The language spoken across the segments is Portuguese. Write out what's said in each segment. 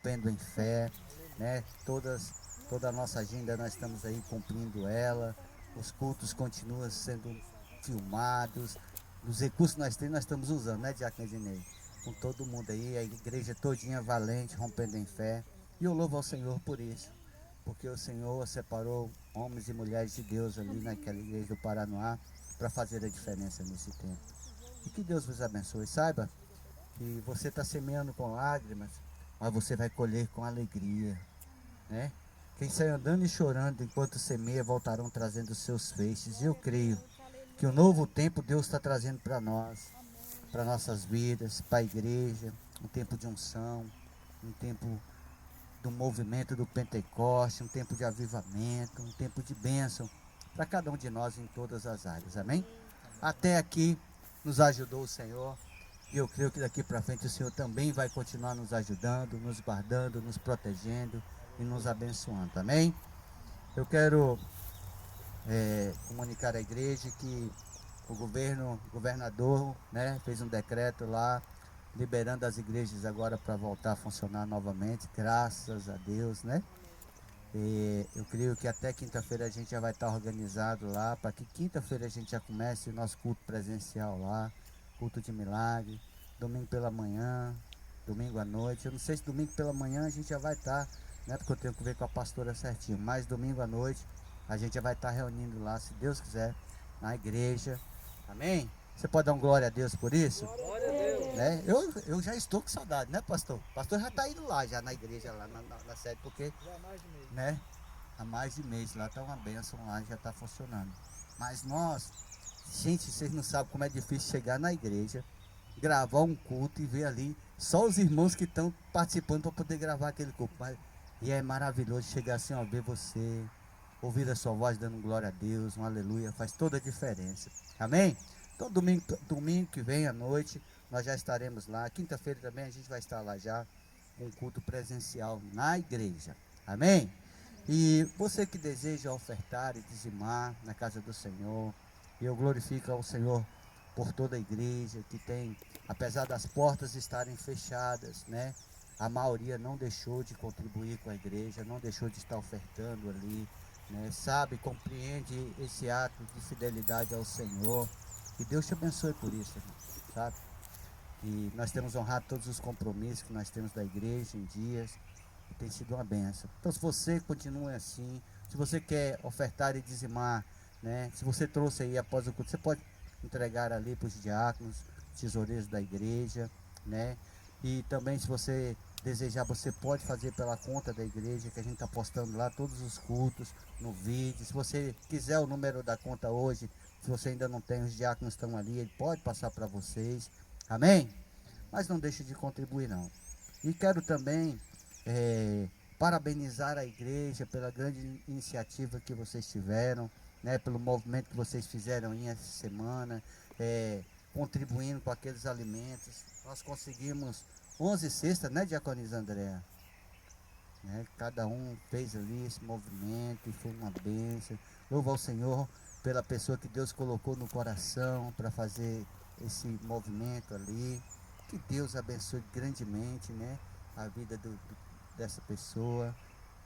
rompendo em fé, né? Toda a nossa agenda nós estamos aí cumprindo ela, os cultos continuam sendo filmados, os recursos que nós estamos usando, né, Diácono Ednei? Com todo mundo aí, a igreja todinha valente, rompendo em fé, e eu louvo ao Senhor por isso, porque o Senhor separou homens e mulheres de Deus ali naquela igreja do Paranoá para fazer a diferença nesse tempo. E que Deus vos abençoe. Saiba que você está semeando com lágrimas, mas você vai colher com alegria, né? Quem sai andando e chorando enquanto semeia voltarão trazendo os seus feixes. E eu creio que o novo tempo Deus está trazendo para nós, para nossas vidas, para a igreja, um tempo de unção, um tempo do movimento do Pentecoste, um tempo de avivamento, um tempo de bênção para cada um de nós em todas as áreas. Amém? Até aqui nos ajudou o Senhor. E eu creio que daqui para frente o Senhor também vai continuar nos ajudando, nos guardando, nos protegendo e nos abençoando. Amém? Eu quero comunicar à igreja que o governador, né, fez um decreto lá, liberando as igrejas agora para voltar a funcionar novamente, graças a Deus, né? E eu creio que até quinta-feira a gente já vai estar organizado lá, para que quinta-feira a gente já comece o nosso culto presencial lá, culto de milagre, domingo pela manhã, domingo à noite. Eu não sei se domingo pela manhã a gente já vai estar, né, porque eu tenho que ver com a pastora certinho, mas domingo à noite a gente já vai estar reunindo lá, se Deus quiser, na igreja. Amém? Você pode dar um glória a Deus por isso? Glória a Deus. Né? Eu já estou com saudade, né, pastor? O pastor já está indo lá, já na igreja, lá na sede, porque, Já há mais de mês. né, há mais de mês lá está uma bênção lá, já está funcionando. Mas nós, gente, vocês não sabem como é difícil chegar na igreja, gravar um culto e ver ali só os irmãos que estão participando para poder gravar aquele culto. E é maravilhoso chegar assim, ó, ver você, ouvir a sua voz dando glória a Deus, um aleluia, faz toda a diferença. Amém? Então domingo que vem à noite, nós já estaremos lá. Quinta-feira também a gente vai estar lá já, com culto presencial na igreja. Amém? E você que deseja ofertar e dizimar na casa do Senhor, eu glorifico ao Senhor por toda a igreja que tem, apesar das portas estarem fechadas, né? A maioria não deixou de contribuir com a igreja, não deixou de estar ofertando ali, né? Sabe, compreende esse ato de fidelidade ao Senhor. Que Deus te abençoe por isso, irmão, sabe? E nós temos honrado todos os compromissos que nós temos da igreja em dias. E tem sido uma benção. Então, se você continua assim, se você quer ofertar e dizimar, né? Se você trouxe aí após o culto, você pode entregar ali para os diáconos, tesoureiros da igreja, né? E também, se você desejar, você pode fazer pela conta da igreja, que a gente está postando lá todos os cultos no vídeo. Se você quiser o número da conta hoje, se você ainda não tem, os diáconos estão ali, ele pode passar para vocês. Amém? Mas não deixe de contribuir, não. E quero também parabenizar a igreja pela grande iniciativa que vocês tiveram, né, pelo movimento que vocês fizeram aí essa semana, contribuindo com aqueles alimentos. Nós conseguimos 11 cestas, né, Diaconisa Andréa? Né, cada um fez ali esse movimento e foi uma bênção. Louvo ao Senhor pela pessoa que Deus colocou no coração para fazer esse movimento ali. Que Deus abençoe grandemente, né, a vida dessa pessoa.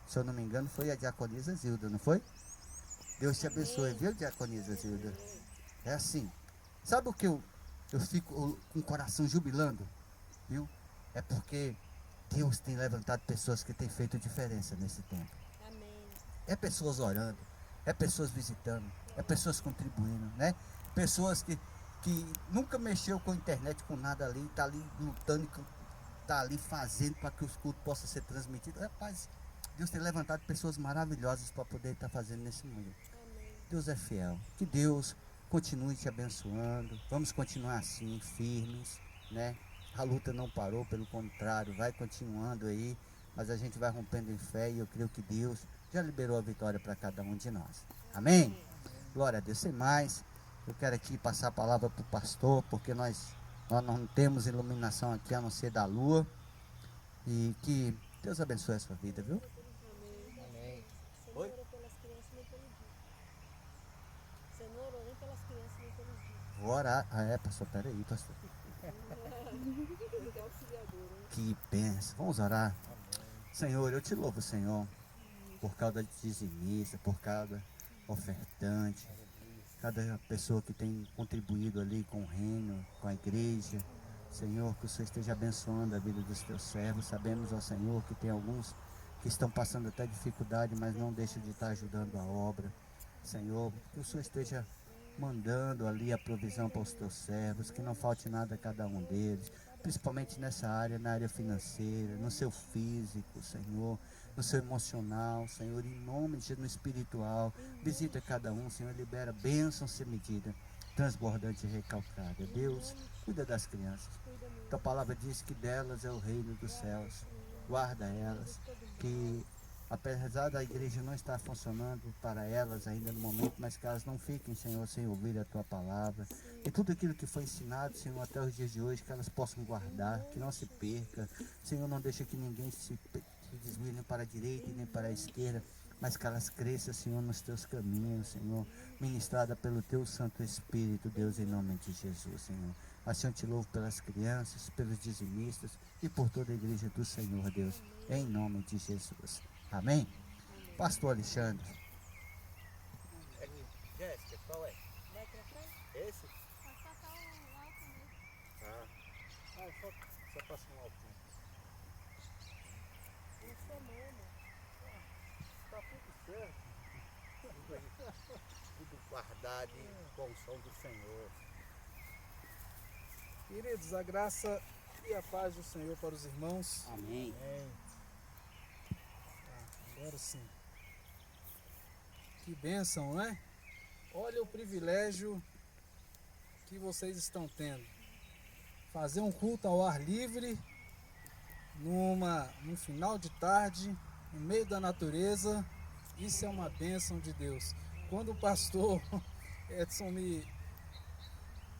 Se eu não me engano, foi a diaconisa Zilda, não foi? Deus te abençoe, viu, diaconisa Zilda? É assim. Sabe o que eu fico com o coração jubilando? Viu? É porque Deus tem levantado pessoas que têm feito diferença nesse tempo. É pessoas orando, é pessoas visitando, é pessoas contribuindo, né? Pessoas que nunca mexeu com a internet, com nada ali, está ali lutando, está ali fazendo para que os cultos possam ser transmitidos. Rapaz, Deus tem levantado pessoas maravilhosas para poder estar fazendo nesse mundo. Deus é fiel. Que Deus continue te abençoando. Vamos continuar assim, firmes, né? A luta não parou, pelo contrário, vai continuando aí, mas a gente vai rompendo em fé e eu creio que Deus já liberou a vitória para cada um de nós. Amém? Glória a Deus. Sem mais, eu quero aqui passar a palavra para o pastor, porque nós não temos iluminação aqui a não ser da lua. E que Deus abençoe a sua vida, viu? Amém. Oi? Vou orar. Ah, é, pastor, peraí, pastor. Que benção. Vamos orar. Senhor, eu te louvo, Senhor, por cada dizimista, por cada ofertante, cada pessoa que tem contribuído ali com o reino, com a igreja. Senhor, que o Senhor esteja abençoando a vida dos teus servos. Sabemos, ó Senhor, que tem alguns que estão passando até dificuldade, mas não deixa de estar ajudando a obra. Senhor, que o Senhor esteja mandando ali a provisão para os teus servos, que não falte nada a cada um deles, principalmente nessa área, na área financeira, no seu físico, Senhor, no seu emocional, Senhor, em nome de Jesus, no espiritual. Visita cada um, Senhor, libera bênção sem medida, transbordante e recalcada. Deus, cuida das crianças. Tua palavra diz que delas é o reino dos céus. Guarda elas, que apesar da igreja não estar funcionando para elas ainda no momento, mas que elas não fiquem, Senhor, sem ouvir a Tua palavra. E tudo aquilo que foi ensinado, Senhor, até os dias de hoje, que elas possam guardar, que não se perca. Senhor, não deixa que ninguém se desvie nem para a direita e nem para a esquerda, mas que elas cresçam, Senhor, nos Teus caminhos, Senhor, ministrada pelo Teu Santo Espírito, Deus, em nome de Jesus, Senhor. Assim eu te louvo pelas crianças, pelos dizimistas e por toda a igreja do Senhor, Deus, em nome de Jesus. Amém? Pastor Alexandre. Jéssica, qual é? Vai pra frente? Esse? Pode passar o álcool nele. Só passa um álcool. Uma semana. Tá tudo certo. Tudo guardado com o som do Senhor. Queridos, a graça e a paz do Senhor para os irmãos. Amém. Amém. Agora sim. Que bênção, né? Olha o privilégio que vocês estão tendo. Fazer um culto ao ar livre, num final de tarde, no meio da natureza. Isso é uma bênção de Deus. Quando o pastor Edson me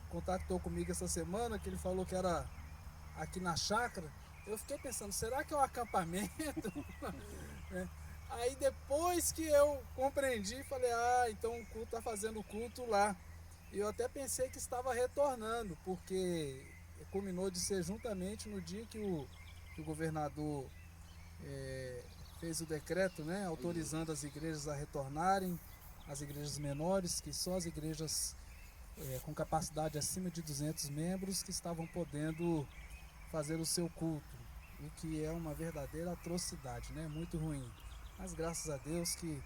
contactou comigo essa semana, que ele falou que era aqui na chácara, eu fiquei pensando, será que é um acampamento? Aí depois que eu compreendi, falei, então o culto está fazendo o culto lá. E eu até pensei que estava retornando, porque culminou de ser juntamente no dia que o governador fez o decreto, né, autorizando as igrejas a retornarem, as igrejas menores, que só as igrejas com capacidade acima de 200 membros que estavam podendo fazer o seu culto, o que é uma verdadeira atrocidade, né? Muito ruim. Mas graças a Deus que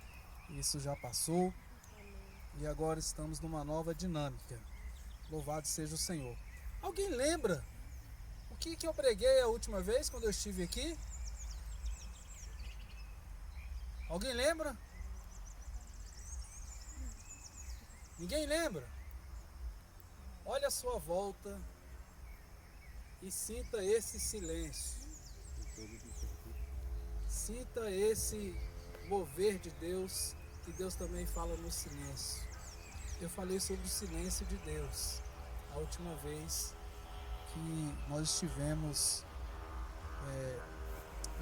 isso já passou. Amém. E agora estamos numa nova dinâmica. Louvado seja o Senhor. Alguém lembra o que eu preguei a última vez quando eu estive aqui? Alguém lembra? Ninguém lembra? Olha a sua volta e sinta esse silêncio. Sinta esse mover de Deus, que Deus também fala no silêncio. Eu falei sobre o silêncio de Deus a última vez que nós estivemos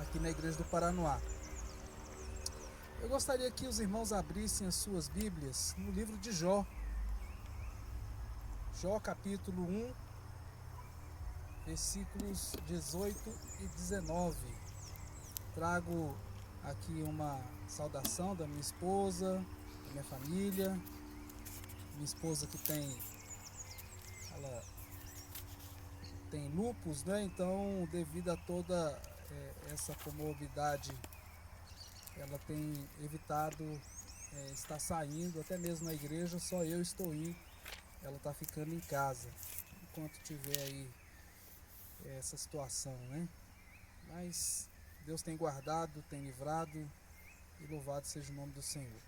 aqui na igreja do Paranoá. Eu gostaria que os irmãos abrissem as suas Bíblias no livro de Jó. Jó capítulo 1, versículos 18 e 19. Trago aqui uma saudação da minha esposa, da minha família. Minha esposa que ela tem lúpus, né? Então, devido a toda essa comorbidade, ela tem evitado estar saindo, até mesmo na igreja, só eu estou indo. Ela está ficando em casa, enquanto tiver aí essa situação, né? Mas Deus tem guardado, tem livrado, e louvado seja o nome do Senhor.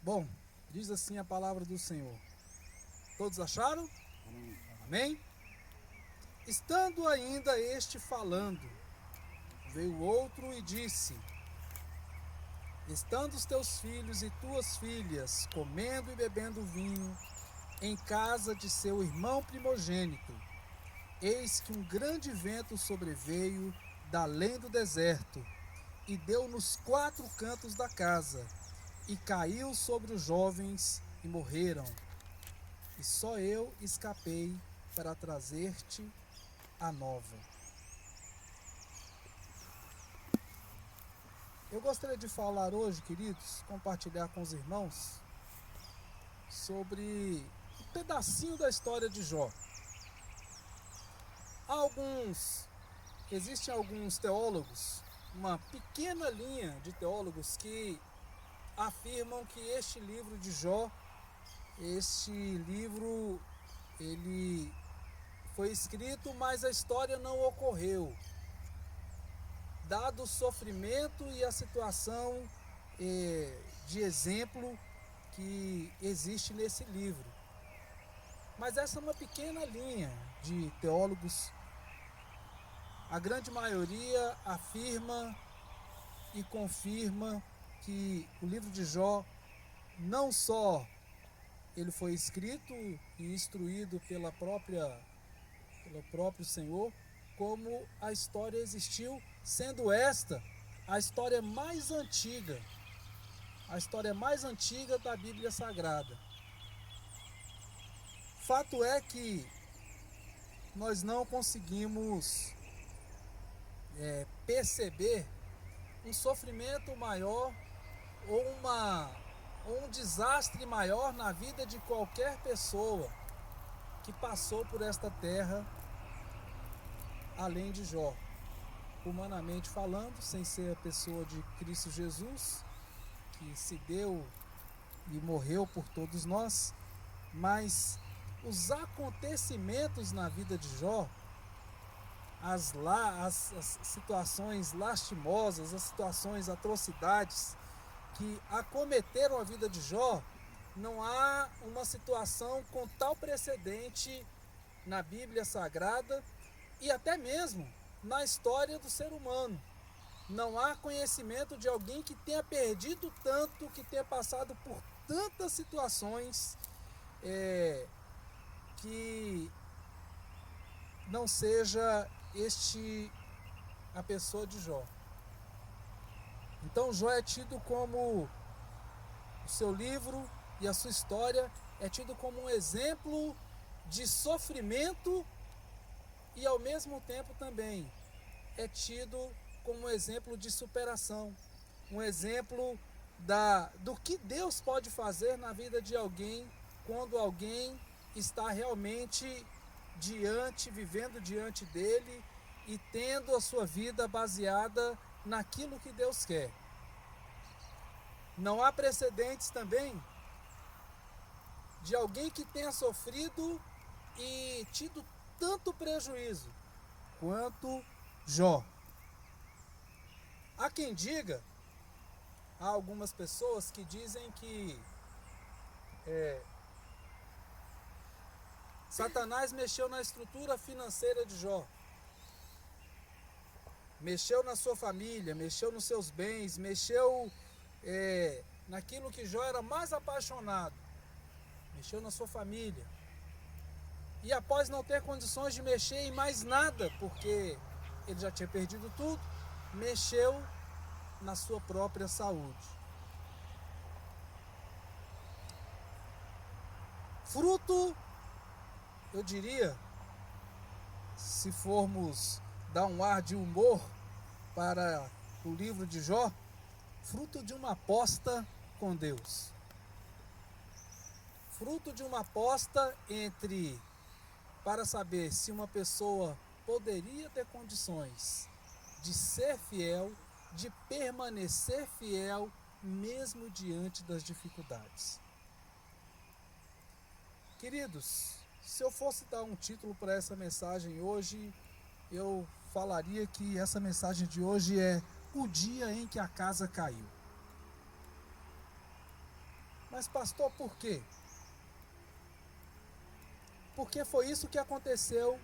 Bom, diz assim a palavra do Senhor. Todos acharam? Amém? Estando ainda este falando, veio outro e disse: estando os teus filhos e tuas filhas comendo e bebendo vinho em casa de seu irmão primogênito, eis que um grande vento sobreveio da além do deserto e deu nos 4 cantos da casa e caiu sobre os jovens e morreram. E só eu escapei para trazer-te a nova. Eu gostaria de falar hoje, queridos, compartilhar com os irmãos sobre um pedacinho da história de Jó. Existem alguns teólogos, uma pequena linha de teólogos que afirmam que este livro de Jó, ele foi escrito, mas a história não ocorreu, dado o sofrimento e a situação de exemplo que existe nesse livro. Mas essa é uma pequena linha de teólogos. A grande maioria afirma e confirma que o livro de Jó não só ele foi escrito e instruído pelo próprio Senhor, como a história existiu, sendo esta a história mais antiga da Bíblia Sagrada. Fato é que nós não conseguimos perceber um sofrimento maior ou um desastre maior na vida de qualquer pessoa que passou por esta terra, além de Jó. Humanamente falando, sem ser a pessoa de Cristo Jesus, que se deu e morreu por todos nós, mas os acontecimentos na vida de Jó, as situações lastimosas, as situações, atrocidades que acometeram a vida de Jó, não há uma situação com tal precedente na Bíblia Sagrada e até mesmo na história do ser humano. Não há conhecimento de alguém que tenha perdido tanto, que tenha passado por tantas situações que não seja a pessoa de Jó. Então Jó é tido como, o seu livro e a sua história é tido como um exemplo de sofrimento e ao mesmo tempo também é tido como um exemplo de superação, um exemplo do que Deus pode fazer na vida de alguém quando alguém está realmente vivendo diante dele e tendo a sua vida baseada naquilo que Deus quer. Não há precedentes também de alguém que tenha sofrido e tido tanto prejuízo quanto Jó. Há quem diga, há algumas pessoas que dizem que Satanás mexeu na estrutura financeira de Jó, mexeu na sua família, mexeu nos seus bens, mexeu naquilo que Jó era mais apaixonado, mexeu na sua família. E após não ter condições de mexer em mais nada, porque ele já tinha perdido tudo, mexeu na sua própria saúde. Fruto, eu diria, se formos dar um ar de humor para o livro de Jó, fruto de uma aposta com Deus. Fruto de uma aposta para saber se uma pessoa poderia ter condições de ser fiel, de permanecer fiel, mesmo diante das dificuldades. Queridos, se eu fosse dar um título para essa mensagem hoje, eu falaria que essa mensagem de hoje é o dia em que a casa caiu. Mas pastor, por quê? Porque foi isso que aconteceu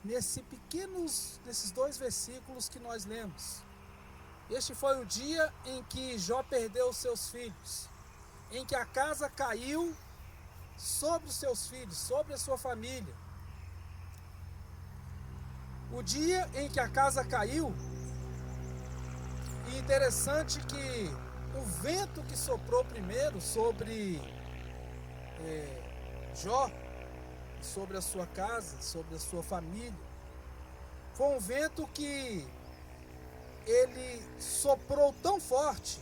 nesses 2 versículos que nós lemos. Este foi o dia em que Jó perdeu os seus filhos, em que a casa caiu sobre os seus filhos, sobre a sua família. O dia em que a casa caiu, e interessante que o vento que soprou primeiro sobre Jó, sobre a sua casa, sobre a sua família, foi um vento que ele soprou tão forte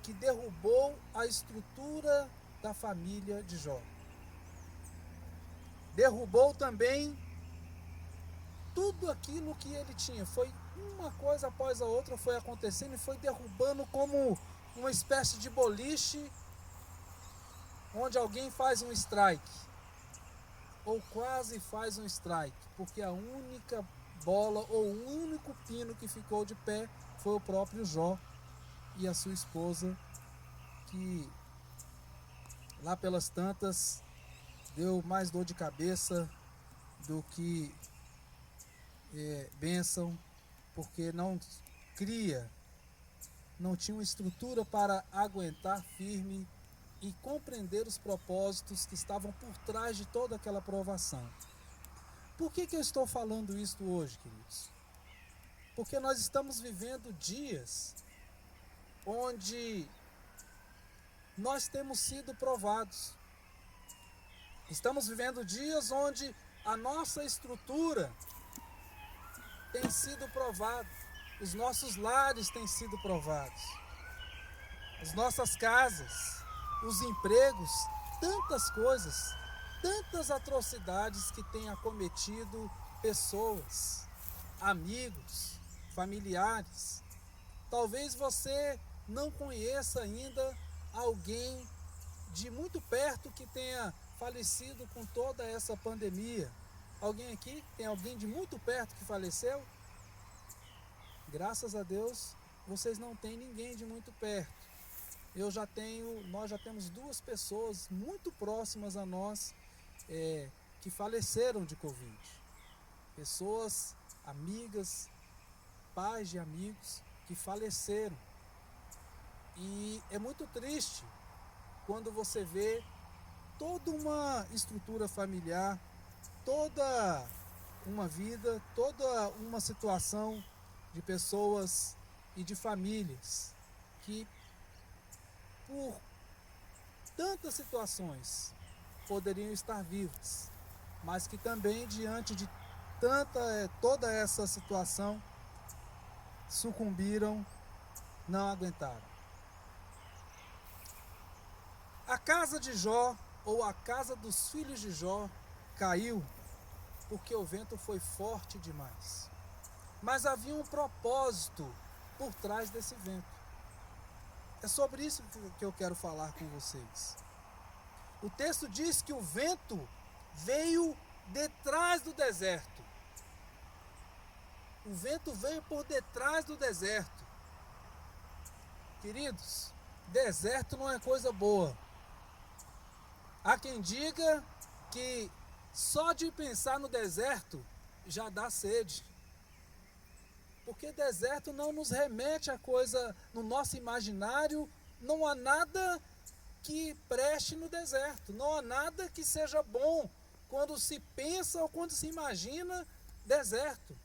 que derrubou a estrutura da família de Jó. Derrubou também tudo aquilo que ele tinha. Foi uma coisa após a outra, foi acontecendo e foi derrubando como uma espécie de boliche onde alguém faz um strike, ou quase faz um strike, porque a única bola ou o único pino que ficou de pé foi o próprio Jó e a sua esposa, que lá pelas tantas deu mais dor de cabeça do que bênção, porque não tinha uma estrutura para aguentar firme e compreender os propósitos que estavam por trás de toda aquela provação. Por que eu estou falando isso hoje, queridos? Porque nós estamos vivendo dias onde nós temos sido provados. Estamos vivendo dias onde a nossa estrutura tem sido provada, os nossos lares têm sido provados, as nossas casas, os empregos, tantas coisas, tantas atrocidades que têm acometido pessoas, amigos, familiares. Talvez você não conheça ainda alguém de muito perto que tenha falecido com toda essa pandemia. Alguém aqui? Tem alguém de muito perto que faleceu? Graças a Deus, vocês não têm ninguém de muito perto. Nós já temos 2 pessoas muito próximas a nós que faleceram de Covid. Pessoas amigas, pais de amigos que faleceram. E é muito triste quando você vê toda uma estrutura familiar, toda uma vida, toda uma situação de pessoas e de famílias que, por tantas situações, poderiam estar vivas, mas que também, diante de toda essa situação, sucumbiram, não aguentaram. A casa de Jó, ou a casa dos filhos de Jó, caiu porque o vento foi forte demais. Mas havia um propósito por trás desse vento. É sobre isso que eu quero falar com vocês. O texto diz que o vento veio detrás do deserto. O vento veio por detrás do deserto. Queridos, deserto não é coisa boa. Há quem diga que só de pensar no deserto já dá sede. Porque deserto não nos remete a coisa no nosso imaginário, não há nada que preste no deserto, não há nada que seja bom quando se pensa ou quando se imagina deserto.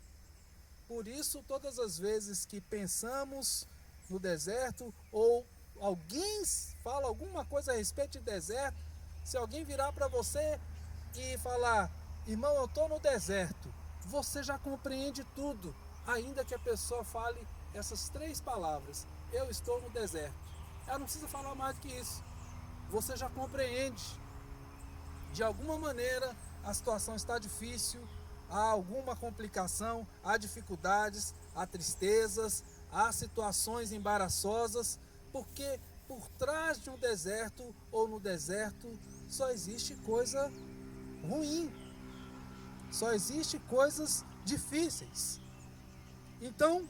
Por isso, todas as vezes que pensamos no deserto, ou alguém fala alguma coisa a respeito de deserto, se alguém virar para você e falar, irmão, eu estou no deserto, você já compreende tudo, ainda que a pessoa fale essas 3 palavras, eu estou no deserto. Ela não precisa falar mais do que isso. Você já compreende. De alguma maneira, a situação está difícil, há alguma complicação, há dificuldades, há tristezas, há situações embaraçosas, porque por trás de um deserto ou no deserto só existe coisa ruim, só existe coisas difíceis. Então,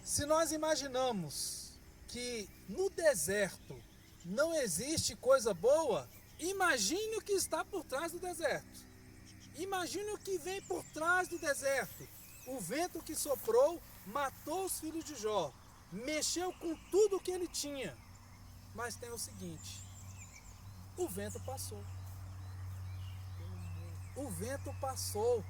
se nós imaginamos que no deserto não existe coisa boa, imagine o que está por trás do deserto. Imagine o que vem por trás do deserto. O vento que soprou matou os filhos de Jó, mexeu com tudo que ele tinha. Mas tem o seguinte, o vento passou. O vento passou.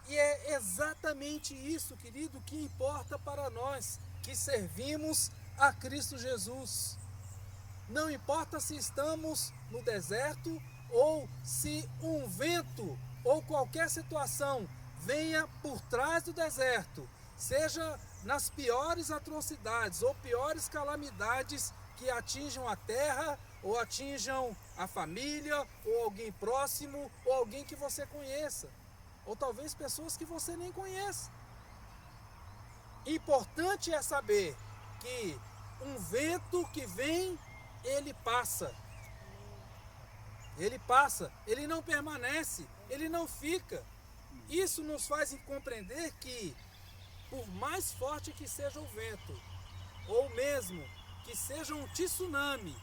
E é exatamente isso, querido, que importa para nós que servimos a Cristo Jesus. Não importa se estamos no deserto ou se um vento ou qualquer situação venha por trás do deserto, seja nas piores atrocidades ou piores calamidades que atinjam a terra, ou atinjam a família, ou alguém próximo, ou alguém que você conheça, ou talvez pessoas que você nem conheça. Importante é saber que um vento que vem, ele passa. Ele passa, ele não permanece, ele não fica. Isso nos faz compreender que, por mais forte que seja o vento, ou mesmo que seja um tsunami,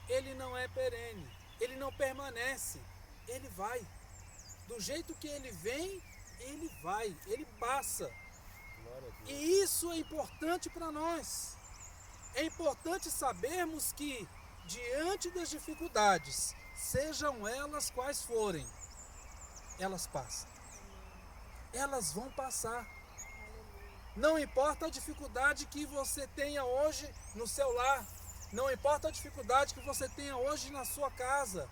ele não é perene, ele não permanece, ele vai. Do jeito que ele vem, ele vai, ele passa. E isso é importante para nós. É importante sabermos que, diante das dificuldades, sejam elas quais forem, elas passam. Elas vão passar. Não importa a dificuldade que você tenha hoje no seu lar, não importa a dificuldade que você tenha hoje na sua casa,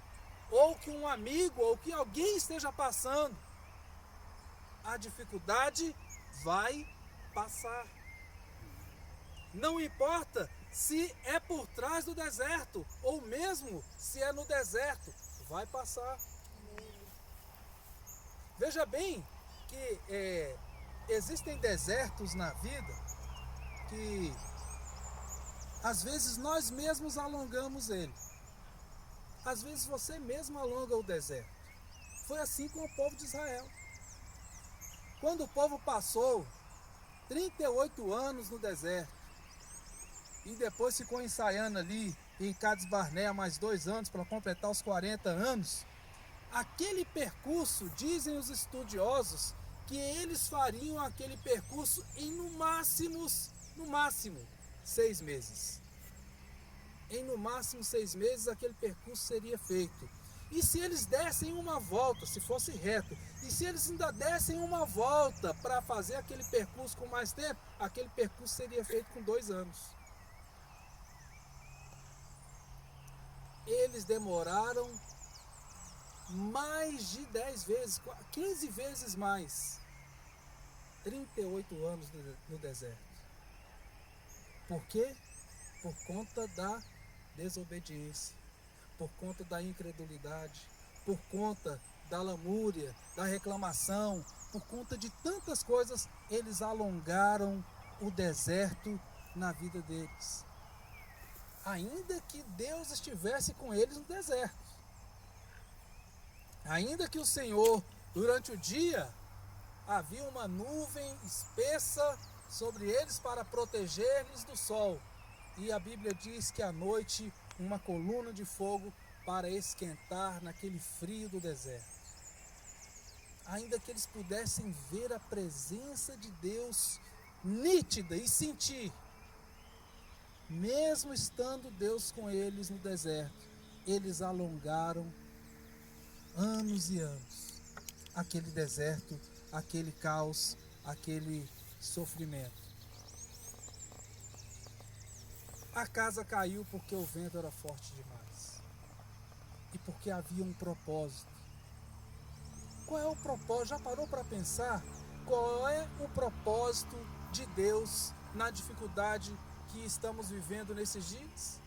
ou que um amigo, ou que alguém esteja passando, a dificuldade vai passar. Não importa se é por trás do deserto, ou mesmo se é no deserto, vai passar. Veja bem que existem desertos na vida que às vezes nós mesmos alongamos ele. Às vezes você mesmo alonga o deserto. Foi assim com o povo de Israel. Quando o povo passou 38 anos no deserto e depois ficou ensaiando ali em Cades Barnea mais 2 anos para completar os 40 anos, aquele percurso, dizem os estudiosos, que eles fariam aquele percurso em no máximo 6 meses. Em no máximo 6 meses aquele percurso seria feito. E se eles dessem uma volta, se fosse reto, e se eles ainda dessem uma volta para fazer aquele percurso com mais tempo, aquele percurso seria feito com 2 anos. Eles demoraram mais de 10 vezes, 15 vezes mais. 38 anos no deserto. Por quê? Por conta da desobediência, por conta da incredulidade, por conta da lamúria, da reclamação, por conta de tantas coisas, eles alongaram o deserto na vida deles. Ainda que Deus estivesse com eles no deserto. Ainda que o Senhor, durante o dia, havia uma nuvem espessa sobre eles para proteger-lhes do sol. E a Bíblia diz que à noite uma coluna de fogo para esquentar naquele frio do deserto. Ainda que eles pudessem ver a presença de Deus nítida e sentir, mesmo estando Deus com eles no deserto, eles alongaram anos e anos aquele deserto, aquele caos, aquele sofrimento. A casa caiu porque o vento era forte demais e porque havia um propósito. Qual é o propósito? Já parou para pensar qual é o propósito de Deus na dificuldade que estamos vivendo nesses dias?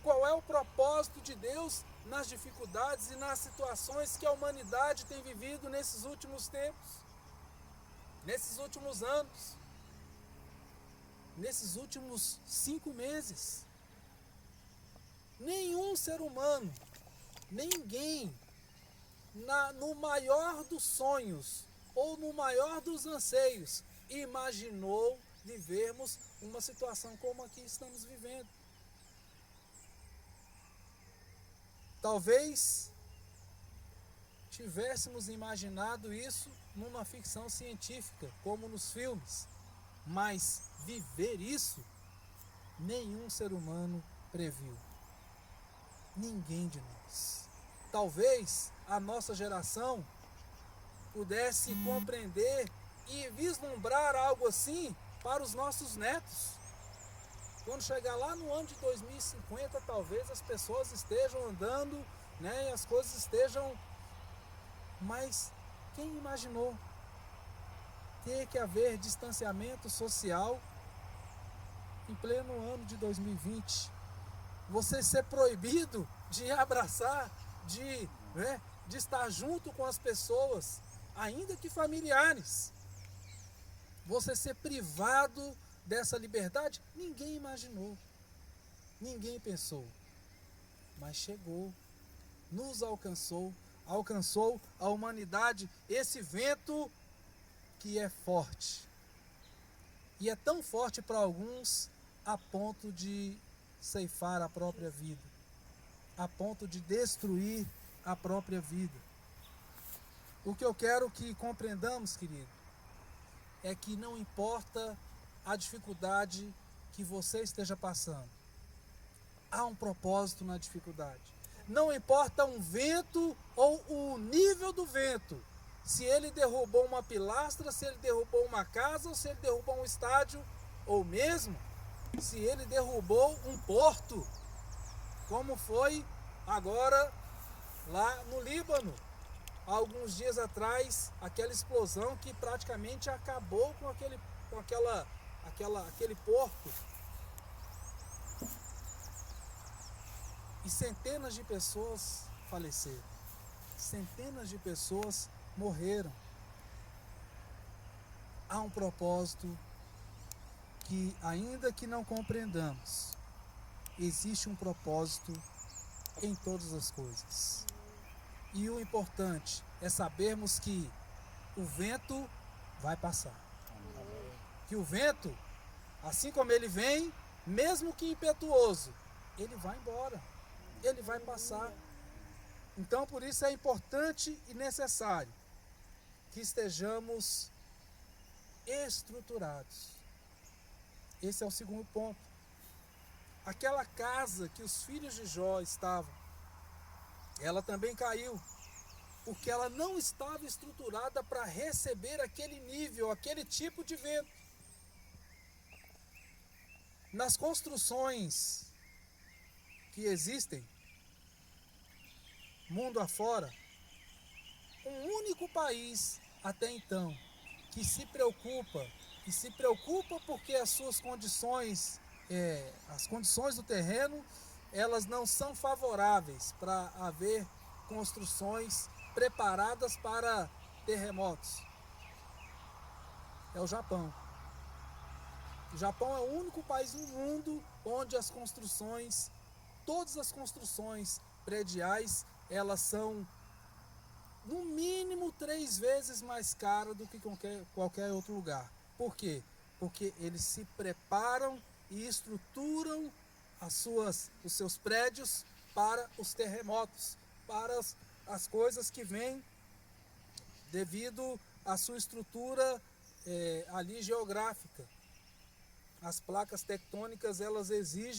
Qual é o propósito de Deus nas dificuldades e nas situações que a humanidade tem vivido nesses últimos tempos, nesses últimos anos, nesses últimos 5 meses? Nenhum ser humano, ninguém, no maior dos sonhos ou no maior dos anseios, imaginou vivermos uma situação como a que estamos vivendo. Talvez tivéssemos imaginado isso numa ficção científica, como nos filmes, mas viver isso, nenhum ser humano previu. Ninguém de nós. Talvez a nossa geração pudesse compreender e vislumbrar algo assim para os nossos netos. Quando chegar lá no ano de 2050, talvez as pessoas estejam andando, né, e as coisas estejam... Mas quem imaginou ter que haver distanciamento social em pleno ano de 2020. Você ser proibido de abraçar, de estar junto com as pessoas, ainda que familiares. Você ser privado dessa liberdade, ninguém imaginou, ninguém pensou, mas chegou, nos alcançou a humanidade, esse vento que é forte. E é tão forte para alguns a ponto de ceifar a própria vida, a ponto de destruir a própria vida. O que eu quero que compreendamos, querido, é que não importa a dificuldade que você esteja passando, há um propósito na dificuldade. Não importa um vento ou o nível do vento, se ele derrubou uma pilastra, se ele derrubou uma casa, ou se ele derrubou um estádio, ou mesmo se ele derrubou um porto, como foi agora lá no Líbano, há alguns dias atrás, aquela explosão que praticamente acabou com aquele porto. E centenas de pessoas faleceram. Centenas de pessoas morreram. Há um propósito que, ainda que não compreendamos, existe um propósito em todas as coisas. E o importante é sabermos que o vento vai passar. Que o vento, assim como ele vem, mesmo que impetuoso, ele vai embora. Ele vai passar. Então, por isso é importante e necessário que estejamos estruturados. Esse é o segundo ponto. Aquela casa que os filhos de Jó estavam, ela também caiu, porque ela não estava estruturada para receber aquele nível, aquele tipo de vento. Nas construções que existem, mundo afora, um único país até então que se preocupa, porque as suas condições, as condições do terreno, elas não são favoráveis para haver construções preparadas para terremotos. É o Japão. O Japão é o único país no mundo onde as construções, todas as construções prediais, elas são no mínimo 3 vezes mais caras do que qualquer outro lugar. Por quê? Porque eles se preparam e estruturam os seus prédios para os terremotos, para as coisas que vêm devido à sua estrutura ali geográfica. As placas tectônicas, elas exigem